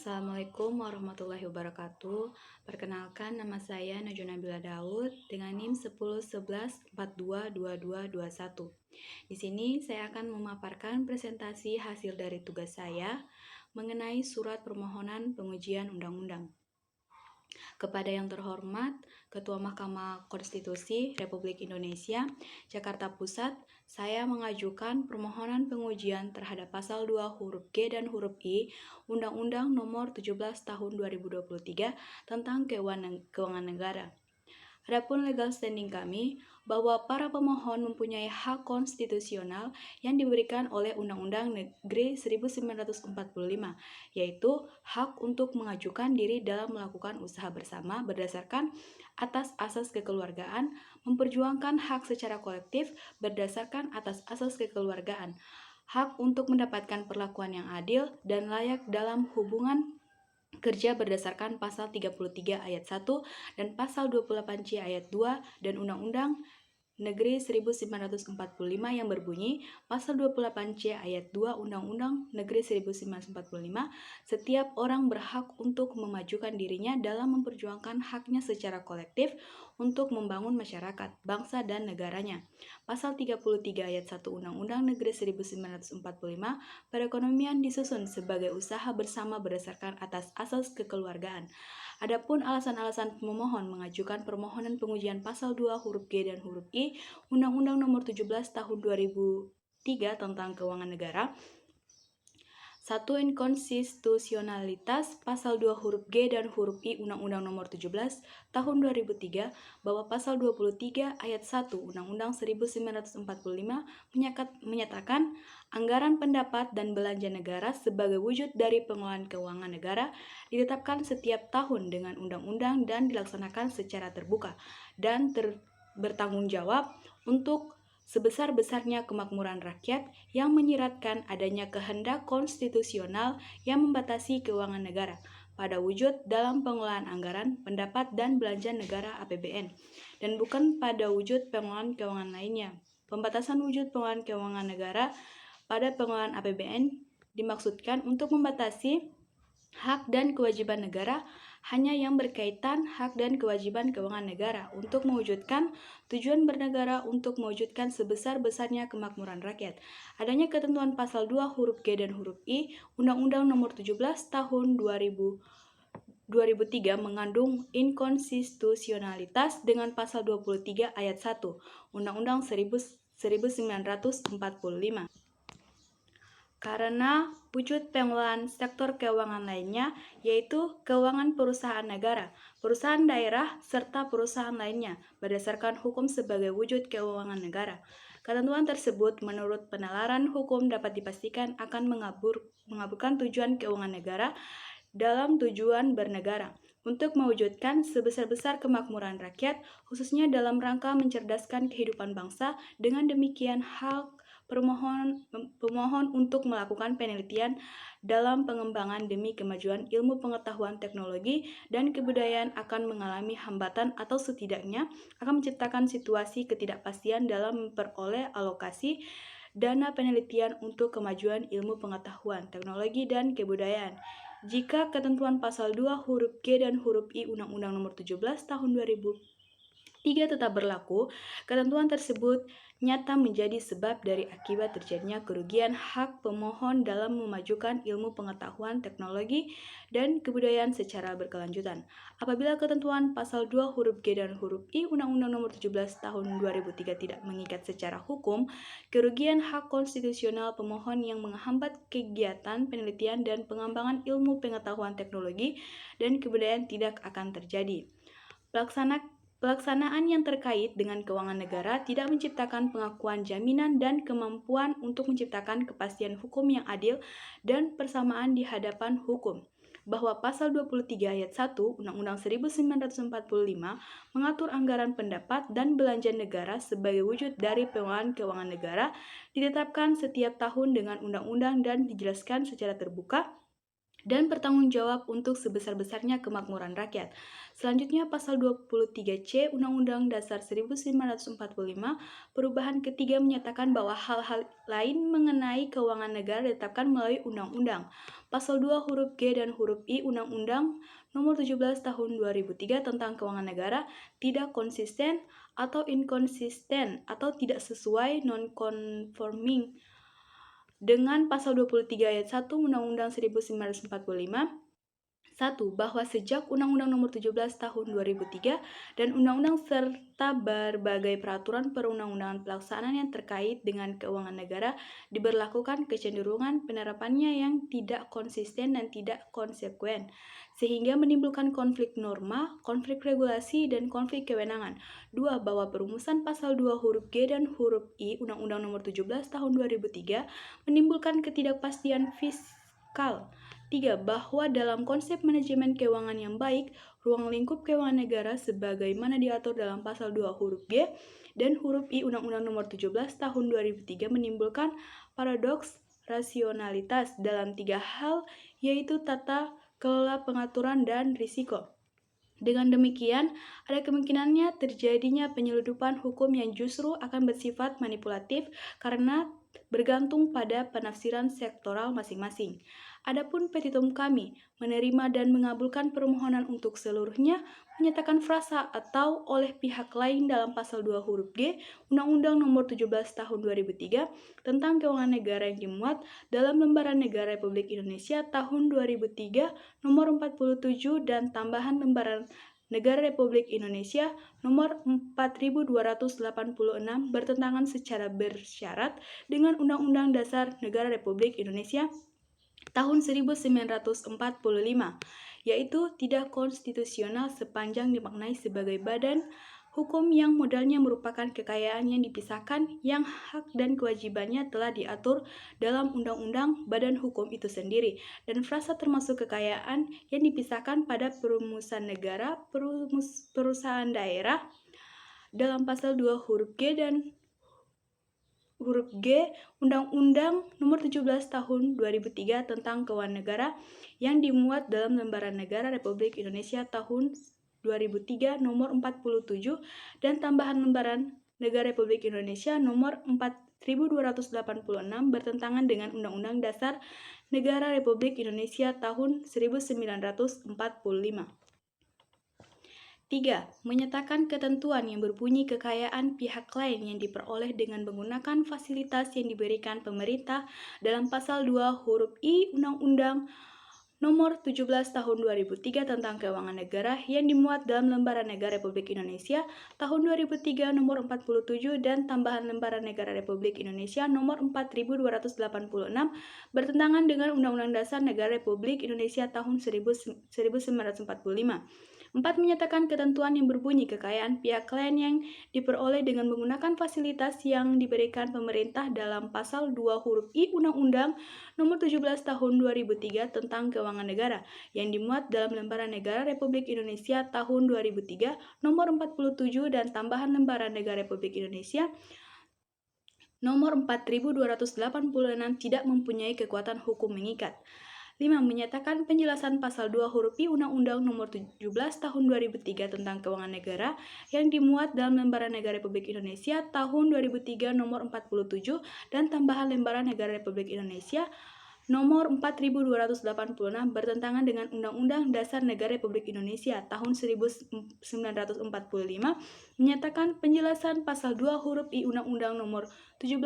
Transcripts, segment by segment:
Assalamualaikum warahmatullahi wabarakatuh. Perkenalkan, nama saya Najwa Nabila Daud dengan NIM 1011422221. Di sini saya akan memaparkan presentasi hasil dari tugas saya mengenai surat permohonan pengujian undang-undang. Kepada yang terhormat Ketua Mahkamah Konstitusi Republik Indonesia, Jakarta Pusat, saya mengajukan permohonan pengujian terhadap pasal 2 huruf G dan huruf I Undang-Undang Nomor 17 Tahun 2023 tentang Keuangan Negara. Adapun legal standing kami bahwa para pemohon mempunyai hak konstitusional yang diberikan oleh Undang-Undang Negeri 1945, yaitu hak untuk mengajukan diri dalam melakukan usaha bersama berdasarkan atas asas kekeluargaan, memperjuangkan hak secara kolektif berdasarkan atas asas kekeluargaan, hak untuk mendapatkan perlakuan yang adil dan layak dalam hubungan kerja berdasarkan pasal 33 ayat 1 dan pasal 28C ayat 2 dan Undang-Undang Negeri 1945 yang berbunyi pasal 28C ayat 2 Undang-Undang Negeri 1945, setiap orang berhak untuk memajukan dirinya dalam memperjuangkan haknya secara kolektif untuk membangun masyarakat, bangsa, dan negaranya. Pasal 33 ayat 1 Undang-Undang Negeri 1945, perekonomian disusun sebagai usaha bersama berdasarkan atas asas kekeluargaan. Adapun alasan-alasan pemohon mengajukan permohonan pengujian pasal 2 huruf G dan huruf I Undang-Undang Nomor 17 Tahun 2003 tentang Keuangan Negara. 1. Inkonstitusionalitas pasal 2 huruf G dan huruf I Undang-Undang Nomor 17 Tahun 2003 bahwa pasal 23 ayat 1 Undang-Undang 1945 menyatakan anggaran pendapat dan belanja negara sebagai wujud dari pengelolaan keuangan negara ditetapkan setiap tahun dengan undang-undang dan dilaksanakan secara terbuka dan bertanggung jawab untuk sebesar-besarnya kemakmuran rakyat yang menyiratkan adanya kehendak konstitusional yang membatasi keuangan negara pada wujud dalam pengelolaan anggaran, pendapat, dan belanja negara APBN, dan bukan pada wujud pengelolaan keuangan lainnya. Pembatasan wujud pengelolaan keuangan negara pada pengelolaan APBN dimaksudkan untuk membatasi hak dan kewajiban negara hanya yang berkaitan hak dan kewajiban keuangan negara untuk mewujudkan tujuan bernegara untuk mewujudkan sebesar-besarnya kemakmuran rakyat. Adanya ketentuan pasal 2 huruf G dan huruf I Undang-Undang Nomor 17 Tahun 2003 mengandung inkonstitusionalitas dengan pasal 23 ayat 1 Undang-Undang 1945. Karena wujud pengelolaan sektor keuangan lainnya, yaitu keuangan perusahaan negara, perusahaan daerah, serta perusahaan lainnya, berdasarkan hukum sebagai wujud keuangan negara. Ketentuan tersebut menurut penalaran hukum dapat dipastikan akan mengaburkan tujuan keuangan negara dalam tujuan bernegara untuk mewujudkan sebesar-besar kemakmuran rakyat, khususnya dalam rangka mencerdaskan kehidupan bangsa. Dengan demikian, hak pemohon untuk melakukan penelitian dalam pengembangan demi kemajuan ilmu pengetahuan teknologi dan kebudayaan akan mengalami hambatan atau setidaknya akan menciptakan situasi ketidakpastian dalam memperoleh alokasi dana penelitian untuk kemajuan ilmu pengetahuan, teknologi, dan kebudayaan. Jika ketentuan pasal 2 huruf G dan huruf I Undang-Undang Nomor 17 Tahun 2003 tetap berlaku, ketentuan tersebut nyata menjadi sebab dari akibat terjadinya kerugian hak pemohon dalam memajukan ilmu pengetahuan, teknologi, dan kebudayaan secara berkelanjutan. Apabila ketentuan pasal 2 huruf G dan huruf I Undang-Undang Nomor 17 Tahun 2003 tidak mengikat secara hukum, kerugian hak konstitusional pemohon yang menghambat kegiatan penelitian dan pengembangan ilmu pengetahuan, teknologi, dan kebudayaan tidak akan terjadi. Pelaksanaan yang terkait dengan keuangan negara tidak menciptakan pengakuan jaminan dan kemampuan untuk menciptakan kepastian hukum yang adil dan persamaan di hadapan hukum. Bahwa pasal 23 ayat 1 Undang-Undang 1945 mengatur anggaran pendapat dan belanja negara sebagai wujud dari pengelolaan keuangan negara ditetapkan setiap tahun dengan undang-undang dan dijelaskan secara terbuka dan bertanggung jawab untuk sebesar-besarnya kemakmuran rakyat. Selanjutnya, Pasal 23C Undang-Undang Dasar 1945, perubahan ketiga menyatakan bahwa hal-hal lain mengenai keuangan negara ditetapkan melalui undang-undang. Pasal 2 huruf G dan huruf I Undang-Undang Nomor 17 Tahun 2003 tentang Keuangan Negara tidak konsisten atau inkonsisten atau tidak sesuai non-conforming dengan Pasal 23 Ayat 1 Undang-Undang 1945. 1. Bahwa sejak Undang-Undang Nomor 17 Tahun 2003 dan Undang-Undang serta berbagai peraturan perundang-undangan pelaksanaan yang terkait dengan keuangan negara diberlakukan kecenderungan penerapannya yang tidak konsisten dan tidak konsekuen, sehingga menimbulkan konflik norma, konflik regulasi, dan konflik kewenangan. 2. Bahwa perumusan Pasal 2 huruf G dan huruf I Undang-Undang Nomor 17 Tahun 2003 menimbulkan ketidakpastian fiskal. 3. Bahwa dalam konsep manajemen keuangan yang baik, ruang lingkup keuangan negara sebagaimana diatur dalam Pasal 2 huruf G dan huruf I Undang-Undang Nomor 17 Tahun 2003 menimbulkan paradoks rasionalitas dalam 3 hal, yaitu tata kelola, pengaturan, dan risiko. Dengan demikian, ada kemungkinannya terjadinya penyeludupan hukum yang justru akan bersifat manipulatif karena bergantung pada penafsiran sektoral masing-masing. Adapun petitum kami menerima dan mengabulkan permohonan untuk seluruhnya menyatakan frasa atau oleh pihak lain dalam Pasal 2 huruf G Undang-Undang Nomor 17 Tahun 2003 tentang Keuangan Negara yang dimuat dalam Lembaran Negara Republik Indonesia Tahun 2003 Nomor 47 dan tambahan Lembaran Negara Republik Indonesia Nomor 4286 bertentangan secara bersyarat dengan Undang-Undang Dasar Negara Republik Indonesia tahun 1945, yaitu tidak konstitusional sepanjang dimaknai sebagai badan hukum yang modalnya merupakan kekayaan yang dipisahkan yang hak dan kewajibannya telah diatur dalam undang-undang badan hukum itu sendiri, dan frasa termasuk kekayaan yang dipisahkan pada perumusan negara, perusahaan daerah dalam Pasal 2 huruf G dan huruf G Undang-Undang Nomor 17 Tahun 2003 tentang Keuangan Negara yang dimuat dalam Lembaran Negara Republik Indonesia Tahun 2003 Nomor 47 dan tambahan Lembaran Negara Republik Indonesia Nomor 4286 bertentangan dengan Undang-Undang Dasar Negara Republik Indonesia Tahun 1945. 3. Menyatakan ketentuan yang berbunyi kekayaan pihak lain yang diperoleh dengan menggunakan fasilitas yang diberikan pemerintah dalam Pasal 2 huruf I Undang-Undang Nomor 17 Tahun 2003 tentang Keuangan Negara yang dimuat dalam Lembaran Negara Republik Indonesia Tahun 2003 Nomor 47 dan tambahan Lembaran Negara Republik Indonesia Nomor 4286 bertentangan dengan Undang-Undang Dasar Negara Republik Indonesia Tahun 1945. 4. Menyatakan ketentuan yang berbunyi kekayaan pihak lain yang diperoleh dengan menggunakan fasilitas yang diberikan pemerintah dalam Pasal 2 huruf I Undang-Undang Nomor 17 Tahun 2003 tentang Keuangan Negara yang dimuat dalam Lembaran Negara Republik Indonesia Tahun 2003 Nomor 47 dan tambahan Lembaran Negara Republik Indonesia Nomor 4286 tidak mempunyai kekuatan hukum mengikat. 5. Menyatakan penjelasan Pasal 2 huruf I Undang-Undang Nomor 17 Tahun 2003 tentang Keuangan Negara yang dimuat dalam Lembaran Negara Republik Indonesia Tahun 2003 Nomor 47 dan tambahan Lembaran Negara Republik Indonesia Nomor 4286 bertentangan dengan Undang-Undang Dasar Negara Republik Indonesia Tahun 1945, menyatakan penjelasan Pasal 2 huruf I Undang-Undang Nomor 17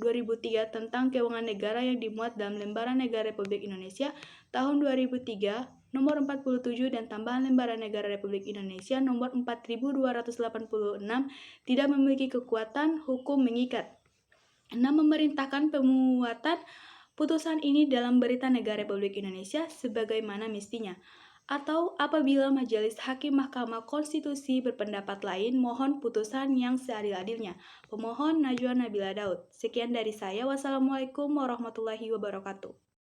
2003 tentang Keuangan Negara yang dimuat dalam Lembaran Negara Republik Indonesia Tahun 2003 Nomor 47 dan tambahan Lembaran Negara Republik Indonesia Nomor 4286 tidak memiliki kekuatan hukum mengikat. 6. Memerintahkan pemuatan putusan ini dalam Berita Negara Republik Indonesia sebagaimana mestinya, atau apabila Majelis Hakim Mahkamah Konstitusi berpendapat lain, mohon putusan yang seadil-adilnya. Pemohon Najwa Nabila Daud. Sekian dari saya. Wassalamualaikum warahmatullahi wabarakatuh.